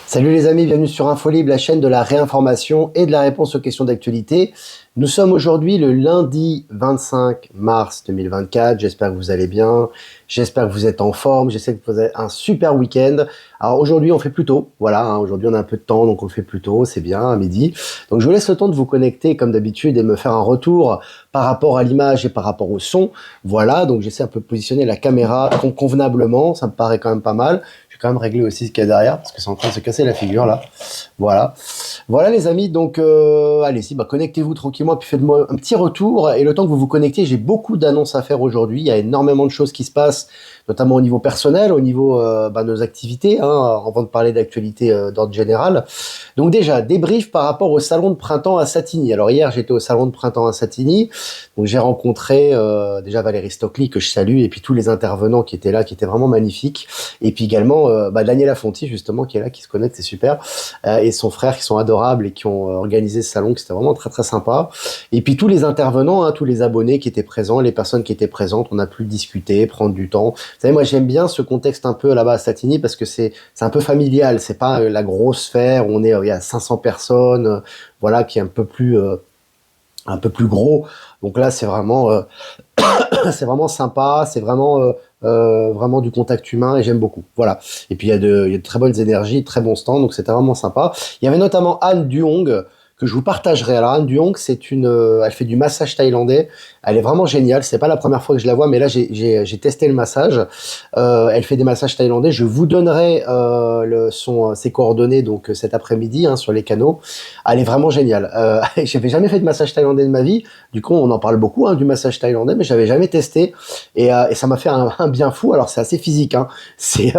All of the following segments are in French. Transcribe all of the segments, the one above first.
Salut les amis, bienvenue sur InfoLib, la chaîne de la réinformation et de la réponse aux questions d'actualité. Nous sommes aujourd'hui le lundi 25 mars 2024. J'espère que vous allez bien, j'espère que vous êtes en forme, j'espère que vous avez un super week-end. Alors aujourd'hui on fait plus tôt, voilà, aujourd'hui on a un peu de temps donc on le fait plus tôt, c'est bien, à midi. Donc je vous laisse le temps de vous connecter comme d'habitude et me faire un retour par rapport à l'image et par rapport au son. Voilà, donc j'essaie un peu de positionner la caméra convenablement, ça me paraît quand même pas mal. Je vais quand même régler aussi ce qu'il y a derrière parce que c'est en train de se casser la figure là. Voilà. Voilà les amis, donc allez-y, connectez-vous tranquillement, puis faites-moi un petit retour. Et le temps que vous vous connectez, j'ai beaucoup d'annonces à faire aujourd'hui. Il y a énormément de choses qui se passent, notamment au niveau personnel, au niveau de nos activités, avant de parler d'actualité d'ordre général. Donc déjà, débrief par rapport au salon de printemps à Satigny. Alors hier, j'étais au salon de printemps à Satigny, donc j'ai rencontré déjà Valérie Stockley, que je salue, et puis tous les intervenants qui étaient là, qui étaient vraiment magnifiques. Et puis également Daniela Fonti, justement, qui est là, qui se connecte, c'est super. Et son frère, qui sont adorables et qui ont organisé ce salon, que c'était vraiment très très sympa. Et puis tous les intervenants, tous les abonnés qui étaient présents, les personnes qui étaient présentes, on a pu discuter, prendre du temps. Vous savez, moi j'aime bien ce contexte un peu là-bas à Satigny parce que c'est un peu familial, c'est pas la grosse sphère où on est, il y a 500 personnes, voilà, qui est un peu plus gros. Donc là c'est vraiment c'est vraiment sympa, c'est vraiment du contact humain et j'aime beaucoup. Voilà. Et puis il y a de très bonnes énergies, très bons stands, donc c'était vraiment sympa. Il y avait notamment Anne Duong que je vous partagerai. Alors Anne Duong, elle fait du massage thaïlandais. Elle est vraiment géniale. C'est pas la première fois que je la vois, mais là j'ai testé le massage. Elle fait des massages thaïlandais. Je vous donnerai ses coordonnées donc cet après-midi sur les canaux. Elle est vraiment géniale. J'avais jamais fait de massage thaïlandais de ma vie. Du coup, on en parle beaucoup du massage thaïlandais, mais j'avais jamais testé et ça m'a fait un bien fou. Alors c'est assez physique. C'est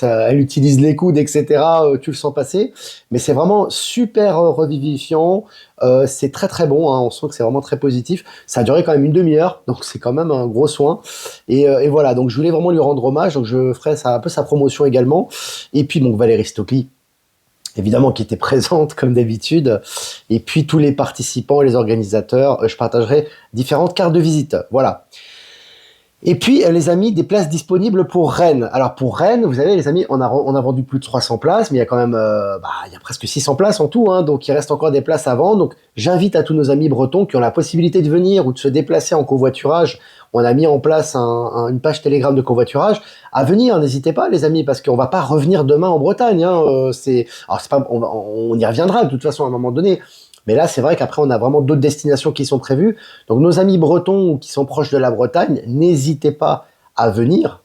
elle utilise les coudes, etc. Tu le sens passer, mais c'est vraiment super revivifiant. C'est très très bon. On sent que c'est vraiment très positif. Ça a duré quand même une demi-heure, donc c'est quand même un gros soin. Et voilà. Donc je voulais vraiment lui rendre hommage. Donc je ferai un peu sa promotion également. Et puis donc Valérie Stockley, évidemment, qui était présente comme d'habitude, et puis tous les participants, les organisateurs, je partagerai différentes cartes de visite. Voilà. Et puis, les amis, des places disponibles pour Rennes. Alors, pour Rennes, vous savez, les amis, on a vendu plus de 300 places, mais il y a quand même, il y a presque 600 places en tout, donc il reste encore des places à vendre. Donc, j'invite à tous nos amis bretons qui ont la possibilité de venir ou de se déplacer en covoiturage. On a mis en place une page Telegram de covoiturage. À venir, n'hésitez pas, les amis, parce qu'on va pas revenir demain en Bretagne. On y reviendra de toute façon à un moment donné. Mais là, c'est vrai qu'après, on a vraiment d'autres destinations qui sont prévues. Donc, nos amis bretons ou qui sont proches de la Bretagne, n'hésitez pas à venir.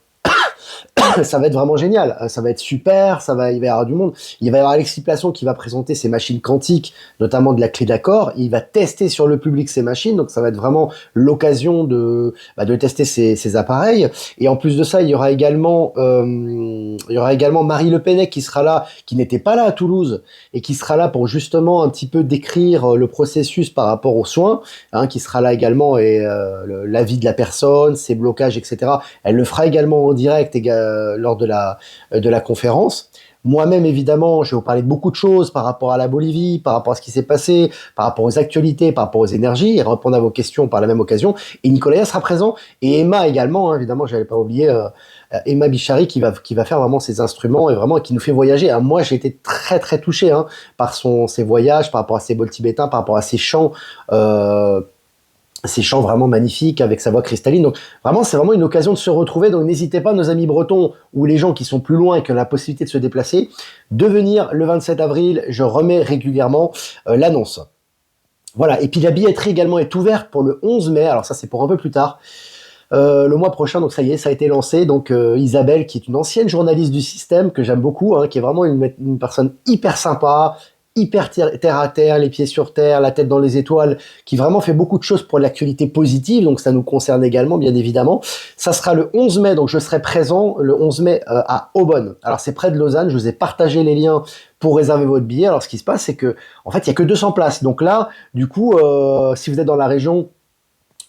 Ça va être vraiment génial, ça va être super, il va y avoir du monde. Il va y avoir Alexis Plasson qui va présenter ses machines quantiques, notamment de la clé d'accord. Il va tester sur le public ces machines, donc ça va être vraiment l'occasion de tester ces appareils. Et en plus de ça, il y aura également Marie Le Pennec qui sera là, qui n'était pas là à Toulouse, et qui sera là pour justement un petit peu décrire le processus par rapport aux soins, qui sera là également, et l'avis de la personne, ses blocages, etc. Elle le fera également en direct lors de la conférence. Moi-même, évidemment, je vais vous parler de beaucoup de choses par rapport à la Bolivie, par rapport à ce qui s'est passé, par rapport aux actualités, par rapport aux énergies, et répondre à vos questions par la même occasion. Et Nicolas sera présent, et Emma également, évidemment, je n'avais pas oublié Emma Bichari qui va faire vraiment ses instruments et vraiment qui nous fait voyager. Moi, j'ai été très très touché par ses voyages, par rapport à ses bols tibétains, par rapport à ses chants. Ces chants vraiment magnifiques avec sa voix cristalline. Donc vraiment, c'est vraiment une occasion de se retrouver. Donc n'hésitez pas, nos amis bretons ou les gens qui sont plus loin et qui ont la possibilité de se déplacer, de venir le 27 avril. Je remets régulièrement l'annonce. Voilà. Et puis la billetterie également est ouverte pour le 11 mai. Alors ça, c'est pour un peu plus tard. Le mois prochain, donc ça y est, ça a été lancé. Donc Isabelle, qui est une ancienne journaliste du système, que j'aime beaucoup, qui est vraiment une personne hyper sympa, hyper terre à terre, les pieds sur terre, la tête dans les étoiles, qui vraiment fait beaucoup de choses pour l'actualité positive, donc ça nous concerne également, bien évidemment. Ça sera le 11 mai, donc je serai présent le 11 mai à Aubonne. Alors c'est près de Lausanne, je vous ai partagé les liens pour réserver votre billet. Alors ce qui se passe, c'est que en fait, il y a que 200 places. Donc là, du coup, si vous êtes dans la région,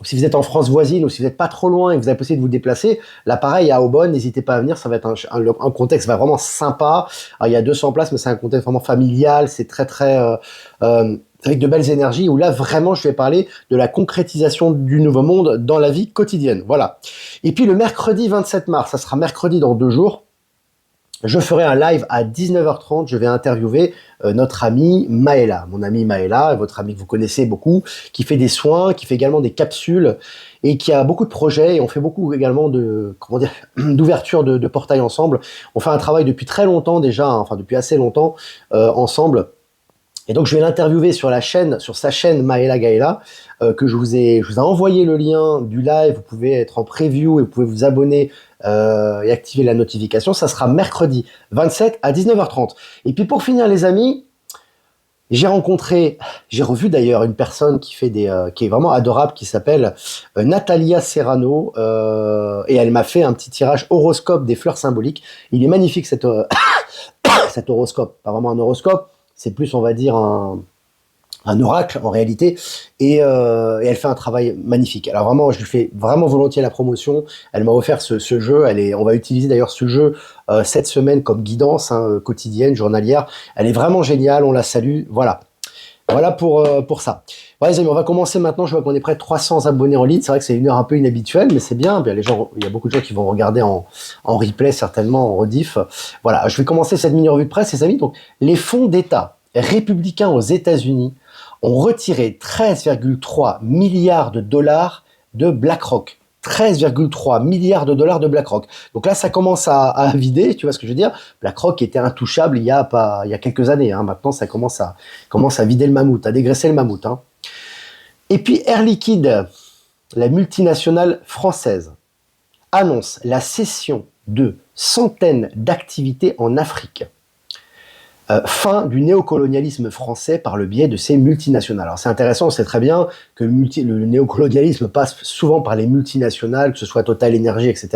si vous êtes en France voisine ou si vous n'êtes pas trop loin et que vous avez possibilité de vous déplacer, là pareil à Aubonne, n'hésitez pas à venir, ça va être un contexte vraiment sympa. Alors, il y a 200 places, mais c'est un contexte vraiment familial, c'est très très avec de belles énergies, où là vraiment je vais parler de la concrétisation du nouveau monde dans la vie quotidienne. Voilà. Et puis le mercredi 27 mars, ça sera mercredi dans 2 jours. je ferai un live à 19h30. Je vais interviewer notre amie Maëla, mon amie Maëla, votre amie que vous connaissez beaucoup, qui fait des soins, qui fait également des capsules et qui a beaucoup de projets. Et on fait beaucoup également de, comment dire, d'ouverture de portails ensemble. On fait un travail depuis très longtemps déjà, hein, enfin depuis assez longtemps ensemble. Et donc je vais l'interviewer sur la chaîne, sur sa chaîne Maëla Gaëla, que je vous ai envoyé le lien du live. Vous pouvez être en preview et vous pouvez vous abonner et activer la notification. Ça sera mercredi 27 à 19h30. Et puis pour finir les amis, j'ai revu d'ailleurs une personne qui fait qui est vraiment adorable, qui s'appelle Natalia Serrano, et elle m'a fait un petit tirage horoscope des fleurs symboliques. Il est magnifique cet horoscope, pas vraiment un horoscope, c'est plus on va dire un oracle en réalité, et elle fait un travail magnifique. Alors vraiment, je lui fais vraiment volontiers la promotion. Elle m'a offert ce jeu. On va utiliser d'ailleurs ce jeu cette semaine comme guidance quotidienne, journalière. Elle est vraiment géniale. On la salue. Voilà pour ça. Ouais, les amis, on va commencer maintenant. Je vois qu'on est près de 300 abonnés en ligne. C'est vrai que c'est une heure un peu inhabituelle, mais c'est bien. Bien, il y a beaucoup de gens qui vont regarder en replay, certainement en rediff. Voilà, je vais commencer cette mini revue de presse, les amis. Donc, les fonds d'État républicains aux États-Unis ont retiré 13,3 milliards de dollars de BlackRock. 13,3 milliards de dollars de BlackRock. Donc là, ça commence à vider, tu vois ce que je veux dire. BlackRock était intouchable il y a quelques années. Hein. Maintenant, ça commence à vider le mammouth, à dégraisser le mammouth. Hein. Et puis Air Liquide, la multinationale française, annonce la cession de centaines d'activités en Afrique. Fin du néocolonialisme français par le biais de ces multinationales. Alors c'est intéressant, on sait très bien que le néocolonialisme passe souvent par les multinationales, que ce soit Total Energy, etc.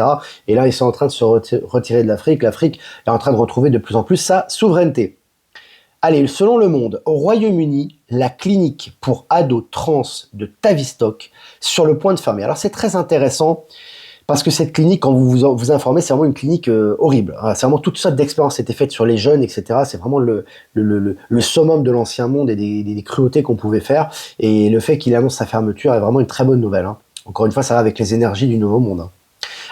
Et là, ils sont en train de se retirer de l'Afrique. L'Afrique est en train de retrouver de plus en plus sa souveraineté. Allez, selon Le Monde, au Royaume-Uni, la clinique pour ados trans de Tavistock sur le point de fermer. Alors c'est très intéressant. Parce que cette clinique, quand vous informez, c'est vraiment une clinique horrible. C'est vraiment toutes sortes d'expériences qui étaient faites sur les jeunes, etc. C'est vraiment le summum de l'ancien monde et des cruautés qu'on pouvait faire. Et le fait qu'il annonce sa fermeture est vraiment une très bonne nouvelle. Hein. Encore une fois, ça va avec les énergies du nouveau monde. Hein.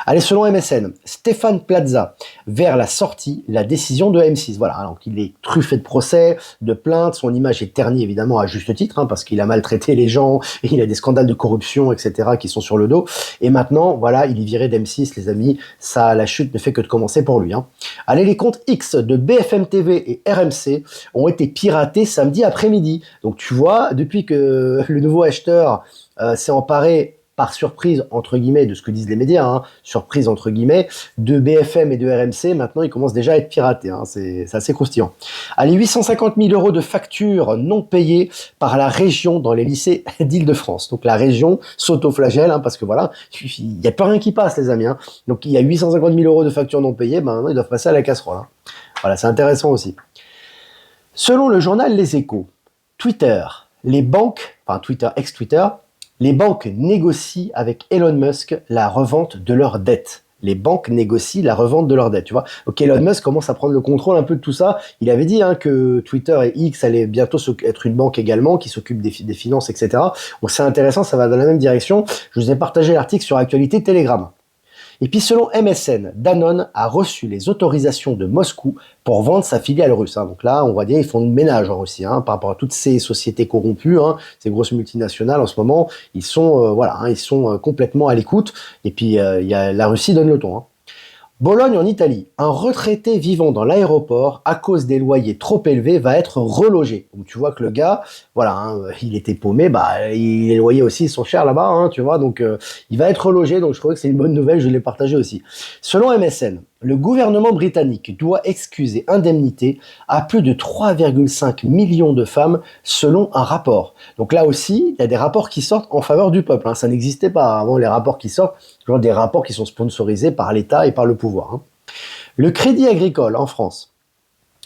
Allez, selon MSN, Stéphane Plaza vers la sortie, la décision de M6. Voilà, alors qu'il est truffé de procès, de plaintes, son image est ternie évidemment à juste titre, hein, parce qu'il a maltraité les gens, et il a des scandales de corruption, etc. qui sont sur le dos. Et maintenant, voilà, il est viré d'M6, les amis, la chute ne fait que de commencer pour lui. Hein. Allez, les comptes X de BFM TV et RMC ont été piratés samedi après-midi. Donc tu vois, depuis que le nouveau acheteur s'est emparé par surprise, entre guillemets, de ce que disent les médias, hein, surprise, entre guillemets, de BFM et de RMC, maintenant, ils commencent déjà à être piratés. Hein, c'est assez croustillant. Allez, 850 000 euros de factures non payées par la région dans les lycées d'Île-de-France. Donc, la région s'autoflagelle, hein, parce que voilà, il n'y a plus rien qui passe, les amis. Hein. Donc, il y a 850 000 euros de factures non payées, ben, maintenant, ils doivent passer à la casserole. Hein. Voilà, c'est intéressant aussi. Selon le journal Les Échos, Twitter, les banques, enfin Twitter, ex-Twitter, les banques négocient avec Elon Musk la revente de leurs dettes. Les banques négocient la revente de leurs dettes, tu vois. Donc Elon Musk commence à prendre le contrôle un peu de tout ça. Il avait dit hein, que Twitter et X allaient bientôt être une banque également, qui s'occupe des finances, etc. Donc c'est intéressant, ça va dans la même direction. Je vous ai partagé l'article sur Actualité Telegram. Et puis selon MSN, Danone a reçu les autorisations de Moscou pour vendre sa filiale russe. Hein. Donc là, on va dire ils font le ménage en Russie hein, par rapport à toutes ces sociétés corrompues, hein, ces grosses multinationales en ce moment. Ils sont ils sont complètement à l'écoute. Et puis la Russie donne le ton. Hein. Bologne en Italie, un retraité vivant dans l'aéroport à cause des loyers trop élevés va être relogé. Donc tu vois que le gars, voilà, hein, il était paumé, les loyers aussi sont chers là-bas, hein, tu vois, donc il va être relogé. Donc je trouvais que c'est une bonne nouvelle, je l'ai partagé aussi. Selon MSN, le gouvernement britannique doit excuser indemnité à plus de 3,5 millions de femmes selon un rapport. Donc là aussi, il y a des rapports qui sortent en faveur du peuple. Hein. Ça n'existait pas avant les rapports qui sortent, genre des rapports qui sont sponsorisés par l'État et par le pouvoir. Hein. Le Crédit Agricole en France,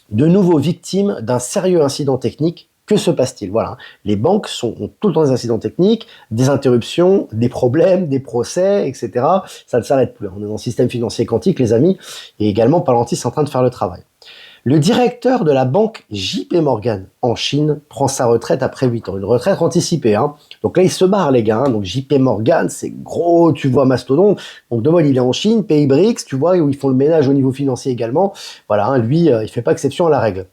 de nouveau victime d'un sérieux incident technique. Que se passe-t-il? Voilà, les banques ont tout le temps des incidents techniques, des interruptions, des problèmes, des procès, etc. Ça ne s'arrête plus. On est dans le système financier quantique, les amis, et également Palantir est en train de faire le travail. Le directeur de la banque JP Morgan en Chine prend sa retraite après 8 ans. Une retraite anticipée. Hein. Donc là, il se barre, les gars. Hein. Donc JP Morgan, c'est gros, tu vois, mastodonte. Donc de il est en Chine, pays BRICS, tu vois, où ils font le ménage au niveau financier également. Voilà, hein, lui, il fait pas exception à la règle.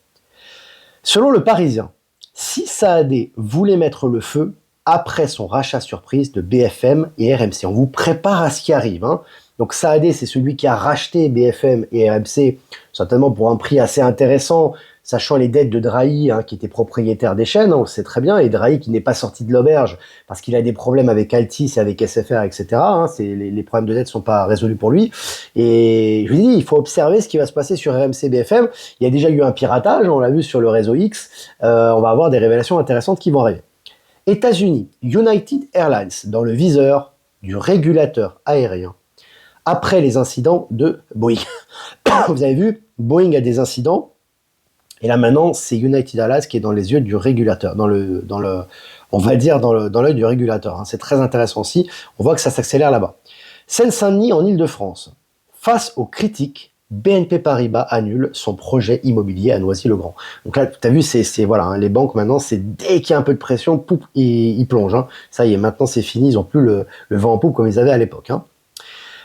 Selon le Parisien, si Saadé voulait mettre le feu après son rachat surprise de BFM et RMC, on vous prépare à ce qui arrive. Hein. Donc Saadé, c'est celui qui a racheté BFM et RMC, certainement pour un prix assez intéressant, sachant les dettes de Drahi, hein, qui était propriétaire des chaînes, hein, on le sait très bien, et Drahi qui n'est pas sorti de l'auberge parce qu'il a des problèmes avec Altice et avec SFR, etc. Hein, les problèmes de dette ne sont pas résolus pour lui. Et je vous dis, il faut observer ce qui va se passer sur RMC BFM. Il y a déjà eu un piratage, on l'a vu sur le réseau X. On va avoir des révélations intéressantes qui vont arriver. États-Unis, United Airlines, dans le viseur du régulateur aérien, après les incidents de Boeing. Vous avez vu, Boeing a des incidents, et là maintenant, c'est United Airlines qui est dans les yeux du régulateur, on va dire dans l'œil du régulateur. Hein. C'est très intéressant aussi, on voit que ça s'accélère là-bas. Seine-Saint-Denis en Île-de-France. Face aux critiques, BNP Paribas annule son projet immobilier à Noisy-le-Grand. Donc là, tu as vu, voilà, hein, les banques maintenant, c'est dès qu'il y a un peu de pression, poup, ils plongent. Hein. Ça y est, maintenant c'est fini, ils n'ont plus le vent en poupe comme ils avaient à l'époque. Hein.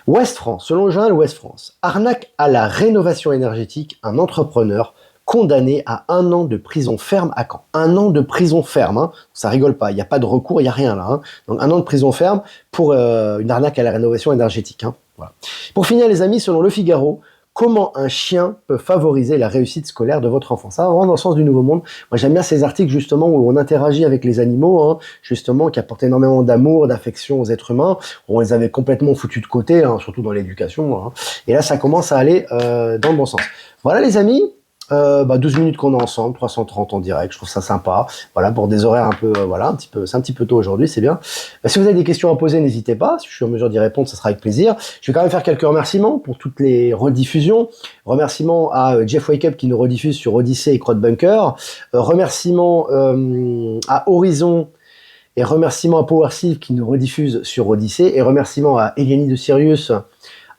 Ouest France, selon le journal Ouest France, arnaque à la rénovation énergétique, un entrepreneur condamné à 1 an de prison ferme à Caen. 1 an de prison ferme, hein. Ça rigole pas, il n'y a pas de recours, il n'y a rien là. Hein. Donc 1 an de prison ferme pour une arnaque à la rénovation énergétique. Hein. Voilà. Pour finir les amis, selon Le Figaro, comment un chien peut favoriser la réussite scolaire de votre enfant. Ça va vraiment dans le sens du nouveau monde. Moi, j'aime bien ces articles, justement, où on interagit avec les animaux, hein, justement, qui apportent énormément d'amour, d'affection aux êtres humains. On les avait complètement foutus de côté, hein, surtout dans l'éducation. Hein. Et là, ça commence à aller dans le bon sens. Voilà, les amis. 12 minutes qu'on est ensemble, 330 en direct, je trouve ça sympa. Voilà, pour des horaires un peu, c'est un petit peu tôt aujourd'hui, c'est bien. Si vous avez des questions à poser, n'hésitez pas. Si je suis en mesure d'y répondre, ça sera avec plaisir. Je vais quand même faire quelques remerciements pour toutes les rediffusions. Remerciements à Jeff Wake Up qui nous rediffuse sur Odyssey et Crowdbunker. Remerciements à Horizon et remerciements à PowerShift qui nous rediffuse sur Odyssey et remerciements à Eliani de Sirius,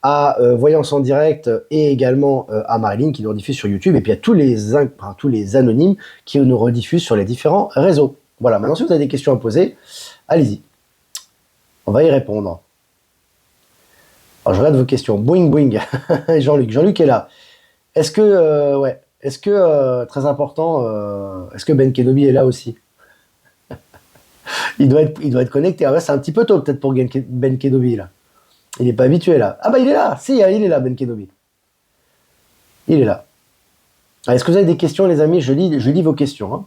à Voyance en direct et également à Marilyn qui nous rediffuse sur YouTube et puis à tous les anonymes qui nous rediffusent sur les différents réseaux. Voilà, maintenant si vous avez des questions à poser, allez-y. On va y répondre. Alors je regarde vos questions. Boing boing. Jean-Luc est là. Est-ce que, très important, est-ce que Ben Kenobi est là aussi? il doit être connecté. Ah ouais, c'est un petit peu tôt peut-être pour Ben Kenobi là. Il n'est pas habitué là. Ah bah il est là. Si, il est là Ben Kenobi. Il est là. Est-ce que vous avez des questions les amis? Je lis vos questions. Hein.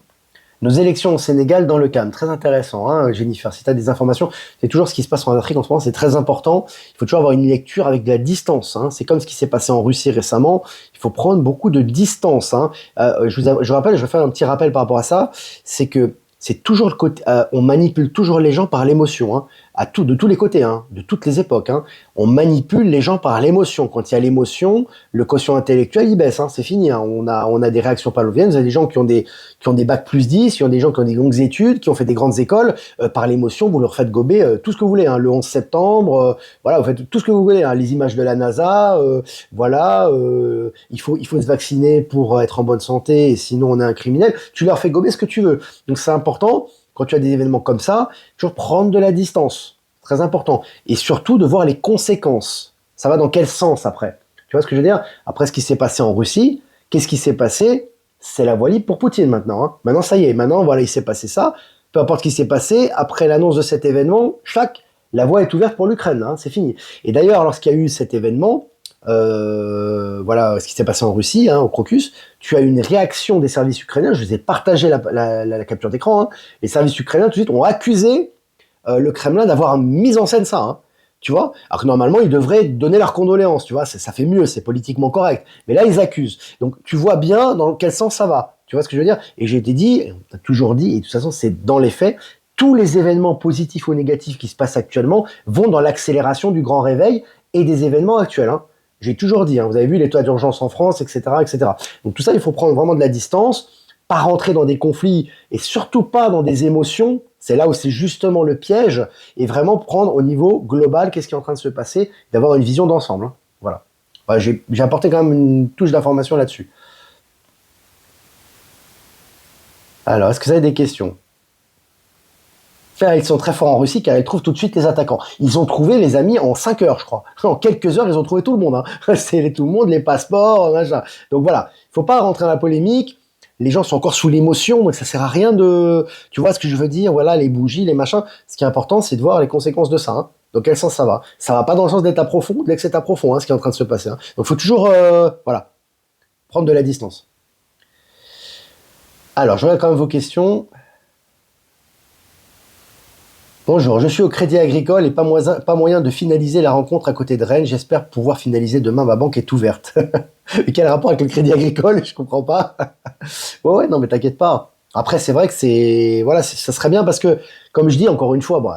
Nos élections au Sénégal dans le calme. Très intéressant, hein, Jennifer. Si tu as des informations, c'est toujours ce qui se passe en Afrique en ce moment. C'est très important. Il faut toujours avoir une lecture avec de la distance. Hein. C'est comme ce qui s'est passé en Russie récemment. Il faut prendre beaucoup de distance. Hein. Je rappelle, je vais faire un petit rappel par rapport à ça. C'est que c'est toujours le côté, on manipule toujours les gens par l'émotion, hein, de tous les côtés, hein, de toutes les époques. Hein. On manipule les gens par l'émotion. Quand il y a l'émotion, le quotient intellectuel il baisse. Hein, c'est fini. Hein. On a des réactions pavloviennes. Vous avez des gens qui ont des bacs +10, qui ont des gens qui ont des longues études, qui ont fait des grandes écoles. Par l'émotion, vous leur faites gober tout ce que vous voulez. Hein. Le 11 septembre, voilà, vous faites tout ce que vous voulez. Hein. Les images de la NASA, voilà. Il faut se vacciner pour être en bonne santé, et sinon on est un criminel. Tu leur fais gober ce que tu veux. Donc c'est important. Quand tu as des événements comme ça, toujours prendre de la distance. Très important. Et surtout de voir les conséquences. Ça va dans quel sens après? Tu vois ce que je veux dire? Après ce qui s'est passé en Russie, qu'est-ce qui s'est passé? C'est la voie libre pour Poutine maintenant. Hein. Maintenant, ça y est. Maintenant, voilà, il s'est passé ça. Peu importe ce qui s'est passé, après l'annonce de cet événement, la voie est ouverte pour l'Ukraine. Hein, c'est fini. Et d'ailleurs, lorsqu'il y a eu cet événement, voilà ce qui s'est passé en Russie, hein, au Crocus, tu as eu une réaction des services ukrainiens, je vous ai partagé la capture d'écran, hein. Les services ukrainiens tout de suite ont accusé le Kremlin d'avoir mis en scène ça, hein, tu vois, alors que normalement ils devraient donner leurs condoléances, tu vois, ça fait mieux, c'est politiquement correct, mais là ils accusent, donc tu vois bien dans quel sens ça va, tu vois ce que je veux dire, et j'ai été dit, et on t'a toujours dit, et de toute façon c'est dans les faits, tous les événements positifs ou négatifs qui se passent actuellement vont dans l'accélération du grand réveil et des événements actuels, hein. J'ai toujours dit, hein, vous avez vu l'état d'urgence en France, etc., etc. Donc tout ça, il faut prendre vraiment de la distance, pas rentrer dans des conflits et surtout pas dans des émotions. C'est là où c'est justement le piège et vraiment prendre au niveau global qu'est-ce qui est en train de se passer, d'avoir une vision d'ensemble. Hein. Voilà. J'ai apporté quand même une touche d'information là-dessus. Alors, est-ce que vous avez des questions? Ils sont très forts en Russie car ils trouvent tout de suite les attaquants. Ils ont trouvé les amis en 5 heures, je crois. En quelques heures, ils ont trouvé tout le monde. Hein. C'est tout le monde, les passeports, machin. Donc voilà, il faut pas rentrer dans la polémique. Les gens sont encore sous l'émotion, donc ça sert à rien de... Tu vois ce que je veux dire? Voilà, les bougies, les machins. Ce qui est important, c'est de voir les conséquences de ça. Hein. Dans quel sens ça va? Ça va pas dans le sens d'état profond, d'excès profond, hein, ce qui est en train de se passer. Hein. Donc faut toujours, voilà, prendre de la distance. Alors, je regarde quand même vos questions. Bonjour, je suis au Crédit Agricole et pas moyen de finaliser la rencontre à côté de Rennes. J'espère pouvoir finaliser demain. Ma banque est ouverte. Et quel rapport avec le Crédit Agricole? Je comprends pas. Ouais, non, mais t'inquiète pas. Après, c'est vrai que voilà, ça serait bien parce que, comme je dis encore une fois, bon,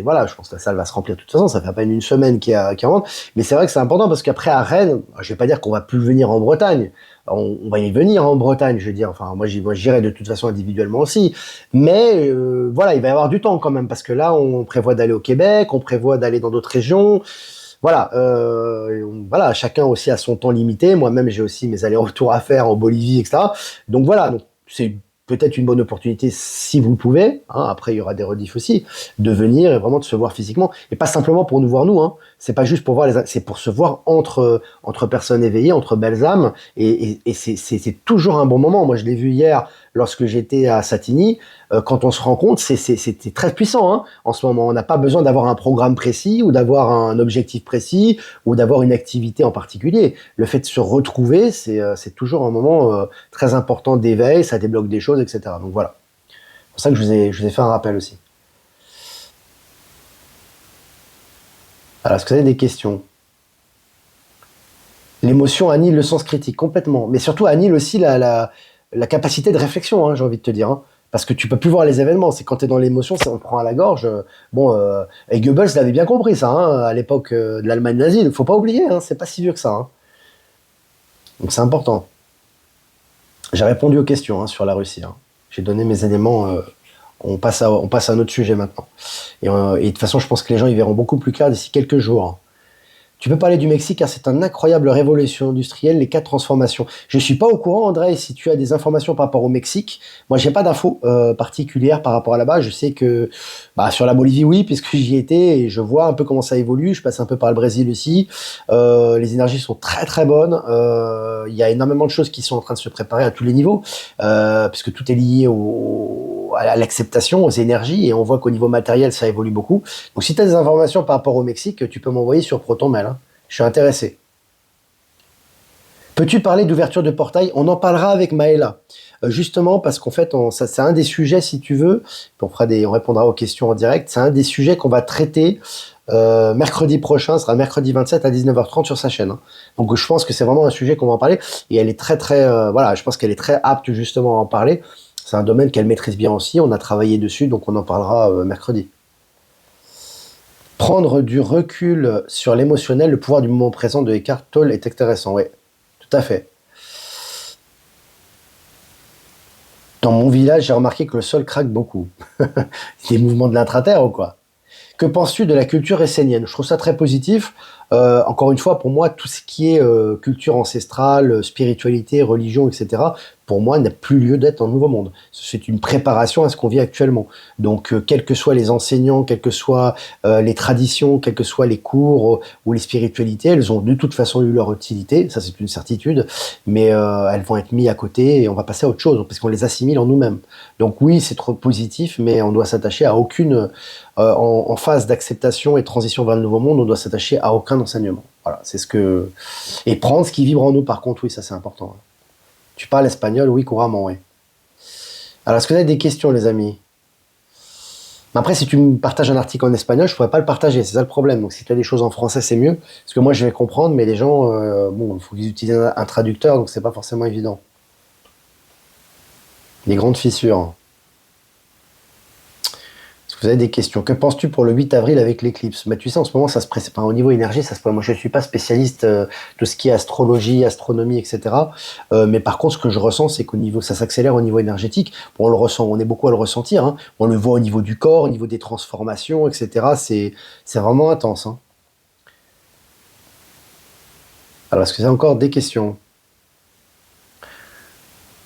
voilà, je pense que la salle va se remplir de toute façon. Ça fait à peine une semaine qu'il rentre, mais c'est vrai que c'est important parce qu'après à Rennes, je vais pas dire qu'on va plus venir en Bretagne. On va y venir en Bretagne, je veux dire. Enfin, moi, j'irai de toute façon individuellement aussi. Mais voilà, il va y avoir du temps quand même parce que là, on prévoit d'aller au Québec, on prévoit d'aller dans d'autres régions. Voilà, voilà, chacun aussi a son temps limité. Moi-même, j'ai aussi mes allers-retours à faire en Bolivie, etc. Donc voilà, donc c'est peut-être une bonne opportunité si vous le pouvez. Hein, après, il y aura des rediffs aussi, de venir et vraiment de se voir physiquement et pas simplement pour nous voir nous. Hein. C'est pas juste pour voir c'est pour se voir entre personnes éveillées, entre belles âmes. Et c'est toujours un bon moment. Moi, je l'ai vu hier lorsque j'étais à Satigny. Quand on se rend compte, c'est très puissant. Hein. En ce moment, on n'a pas besoin d'avoir un programme précis ou d'avoir un objectif précis ou d'avoir une activité en particulier. Le fait de se retrouver, c'est toujours un moment très important d'éveil, ça débloque des choses, etc. Donc voilà. C'est pour ça que je vous ai fait un rappel aussi. Alors, est-ce que vous avez des questions? L'émotion annule le sens critique complètement, mais surtout annule aussi la capacité de réflexion, hein, j'ai envie de te dire. Hein. Parce que tu peux plus voir les événements. C'est quand tu es dans l'émotion, on te prend à la gorge. Bon, et Goebbels l'avait bien compris ça, hein, à l'époque de l'Allemagne nazie. Il faut pas oublier, hein, c'est pas si vieux que ça. Hein. Donc c'est important. J'ai répondu aux questions hein, sur la Russie. Hein. J'ai donné mes éléments. On passe à un autre sujet maintenant. Et de toute façon, je pense que les gens y verront beaucoup plus clair d'ici quelques jours. Hein. Tu peux parler du Mexique car c'est une incroyable révolution industrielle, les 4 transformations. Je suis pas au courant, André, si tu as des informations par rapport au Mexique. Moi, j'ai pas d'infos particulières par rapport à là-bas. Je sais que sur la Bolivie, oui, puisque j'y étais et je vois un peu comment ça évolue. Je passe un peu par le Brésil aussi. Les énergies sont très très bonnes. Il y a énormément de choses qui sont en train de se préparer à tous les niveaux, puisque tout est lié à l'acceptation, aux énergies, et on voit qu'au niveau matériel, ça évolue beaucoup. Donc si tu as des informations par rapport au Mexique, tu peux m'envoyer sur ProtonMail. Hein. Je suis intéressé. Peux-tu parler d'ouverture de portail? On en parlera avec Maëla. Justement, parce qu'en fait, c'est un des sujets, si tu veux, on répondra aux questions en direct, c'est un des sujets qu'on va traiter mercredi prochain, ce sera mercredi 27 à 19h30 sur sa chaîne. Hein. Donc je pense que c'est vraiment un sujet qu'on va en parler, et elle est très très, voilà, je pense qu'elle est très apte justement à en parler. C'est un domaine qu'elle maîtrise bien aussi, on a travaillé dessus, donc on en parlera mercredi. Prendre du recul sur l'émotionnel, le pouvoir du moment présent de Eckhart Tolle est intéressant, oui, tout à fait. Dans mon village, j'ai remarqué que le sol craque beaucoup. Des mouvements de l'intraterre ou quoi? Que penses-tu de la culture essénienne? Je trouve ça très positif. Encore une fois, pour moi, tout ce qui est culture ancestrale, spiritualité, religion, etc., pour moi, n'a plus lieu d'être dans le Nouveau Monde. C'est une préparation à ce qu'on vit actuellement. Donc, quels que soient les enseignants, quelles que soient les traditions, quels que soient les cours ou les spiritualités, elles ont de toute façon eu leur utilité, ça c'est une certitude, mais elles vont être mises à côté et on va passer à autre chose, parce qu'on les assimile en nous-mêmes. Donc oui, c'est trop positif, mais on doit s'attacher à aucune... en phase d'acceptation et de transition vers le Nouveau Monde, on doit s'attacher à aucun enseignement. Voilà, c'est ce que... Et prendre ce qui vibre en nous, par contre, oui, ça c'est important. Tu parles espagnol, oui, couramment, oui. Alors, est-ce que vous avez des questions, les amis? Après, si tu me partages un article en espagnol, je pourrais pas le partager, c'est ça le problème. Donc, si tu as des choses en français, c'est mieux. Parce que moi, je vais comprendre, mais les gens, bon, il faut qu'ils utilisent un traducteur, donc c'est pas forcément évident. Des grandes fissures. Est-ce que vous avez des questions? Que penses-tu pour le 8 avril avec l'éclipse? Tu sais, en ce moment, ça se prépare. Au niveau énergie, ça se prépare. Moi, je ne suis pas spécialiste de ce qui est astrologie, astronomie, etc. Mais par contre, ce que je ressens, c'est qu'au niveau, ça s'accélère au niveau énergétique. Bon, on le ressent, on est beaucoup à le ressentir. Hein. On le voit au niveau du corps, au niveau des transformations, etc. C'est vraiment intense. Hein. Alors, est-ce que vous avez encore des questions?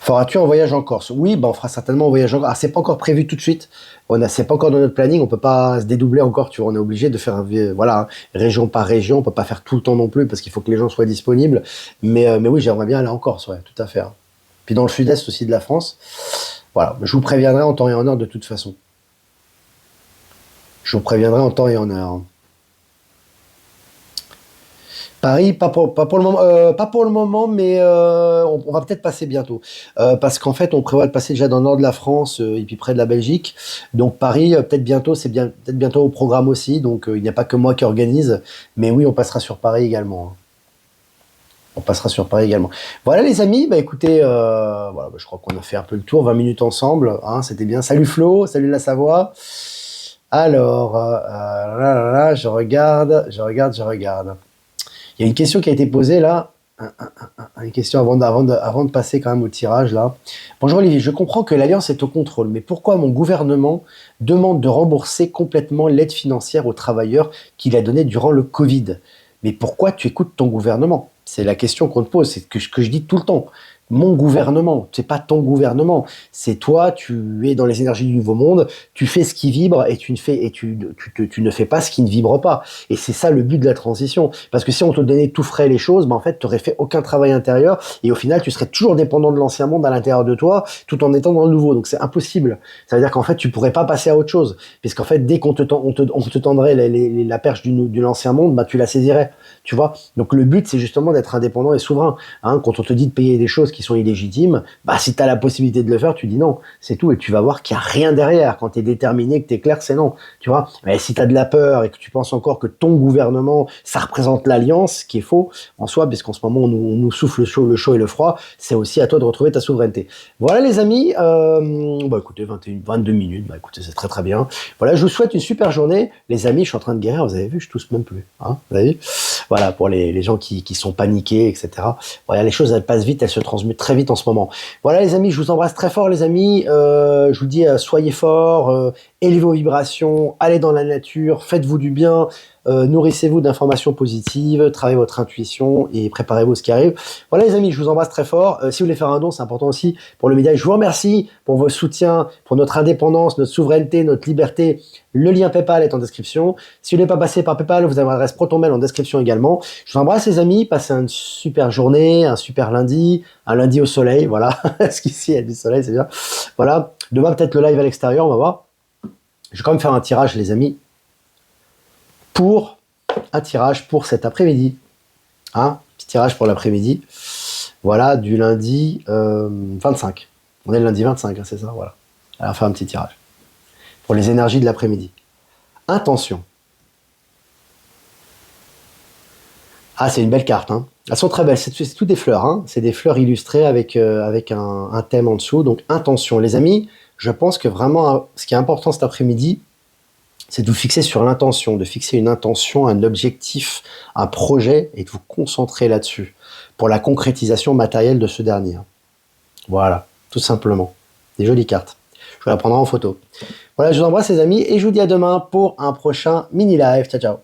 Feras-tu un voyage en Corse? Oui, bah on fera certainement un voyage en Corse. Ah, c'est pas encore prévu tout de suite. C'est pas encore dans notre planning. On peut pas se dédoubler encore. Tu vois, on est obligé de faire, voilà, région par région. On peut pas faire tout le temps non plus parce qu'il faut que les gens soient disponibles. Mais oui, j'aimerais bien aller en Corse, ouais, tout à fait, hein. Puis dans le sud-est aussi de la France. Voilà, je vous préviendrai en temps et en heure de toute façon. Je vous préviendrai en temps et en heure. Paris, pas pour le moment, pas pour le moment, mais on va peut-être passer bientôt. Parce qu'en fait, on prévoit de passer déjà dans le nord de la France et puis près de la Belgique. Donc Paris, peut-être bientôt, c'est bien, peut-être bientôt au programme aussi. Donc il n'y a pas que moi qui organise, mais oui, on passera sur Paris également, hein. On passera sur Paris également. Voilà les amis, bah écoutez, voilà, bah, je crois qu'on a fait un peu le tour, 20 minutes ensemble, hein, c'était bien. Salut Flo, salut la Savoie. Alors, je regarde, je regarde. Il y a une question qui a été posée là. Une question avant de passer quand même au tirage là. Bonjour Olivier, je comprends que l'Alliance est au contrôle, mais pourquoi mon gouvernement demande de rembourser complètement l'aide financière aux travailleurs qu'il a donnée durant le Covid? Mais pourquoi tu écoutes ton gouvernement? C'est la question qu'on te pose, c'est ce que je dis tout le temps. Mon gouvernement, c'est pas ton gouvernement, c'est toi, tu es dans les énergies du nouveau monde, tu fais ce qui vibre et tu ne fais pas ce qui ne vibre pas. Et c'est ça le but de la transition. Parce que si on te donnait tout frais les choses, ben en fait, tu n'aurais fait aucun travail intérieur et au final, tu serais toujours dépendant de l'ancien monde à l'intérieur de toi, tout en étant dans le nouveau. Donc c'est impossible. Ça veut dire qu'en fait, tu pourrais pas passer à autre chose. Puisqu'en fait, dès qu'on te tendrait la perche de l'ancien monde, bah, tu la saisirais. Tu vois? Donc le but, c'est justement d'être indépendant et souverain. Hein, quand on te dit de payer des choses qui sont illégitimes, bah si tu as la possibilité de le faire, tu dis non, c'est tout, et tu vas voir qu'il n'y a rien derrière. Quand tu es déterminé, que tu es clair, c'est non, tu vois. Mais si tu as de la peur et que tu penses encore que ton gouvernement, ça représente l'alliance, ce qui est faux en soi, parce qu'en ce moment, on nous souffle le chaud et le froid, c'est aussi à toi de retrouver ta souveraineté. Voilà les amis, bah écoutez, 22 minutes, bah écoutez, c'est très très bien. Voilà, je vous souhaite une super journée. Les amis, je suis en train de guérir, vous avez vu, je tousse même plus, hein, vous avez vu. Voilà, pour les gens qui sont paniqués, etc. Voilà, les choses, elles passent vite, elles se transmutent très vite en ce moment. Voilà les amis, je vous embrasse très fort les amis. Je vous dis, soyez forts, élevez vos vibrations, allez dans la nature, faites-vous du bien, nourrissez-vous d'informations positives, travaillez votre intuition et préparez-vous à ce qui arrive. Voilà les amis, je vous embrasse très fort. Si vous voulez faire un don, c'est important aussi pour le média. Je vous remercie pour vos soutiens, pour notre indépendance, notre souveraineté, notre liberté. Le lien PayPal est en description. Si vous n'êtes pas passé par PayPal, vous avez l'adresse ProtonMail en description également. Je vous embrasse les amis, passez une super journée, un super lundi, un lundi au soleil, voilà. Parce qu'ici il y a du soleil, c'est bien. Voilà. Demain peut-être le live à l'extérieur, on va voir. Je vais quand même faire un tirage les amis, pour cet après-midi. Hein, petit tirage pour l'après-midi. Voilà, du lundi 25. On est le lundi 25, hein, c'est ça, voilà. Alors, on va faire un petit tirage. Pour les énergies de l'après-midi. Intention. Ah, c'est une belle carte, hein. Elles sont très belles, c'est tout des fleurs, hein. C'est des fleurs illustrées avec un thème en dessous. Donc, intention. Les amis, je pense que vraiment, ce qui est important cet après-midi, c'est de vous fixer sur l'intention, de fixer une intention, un objectif, un projet, et de vous concentrer là-dessus, pour la concrétisation matérielle de ce dernier. Voilà, tout simplement. Des jolies cartes. Je vous la prendrai en photo. Voilà, je vous embrasse les amis, et je vous dis à demain pour un prochain mini-live. Ciao, ciao.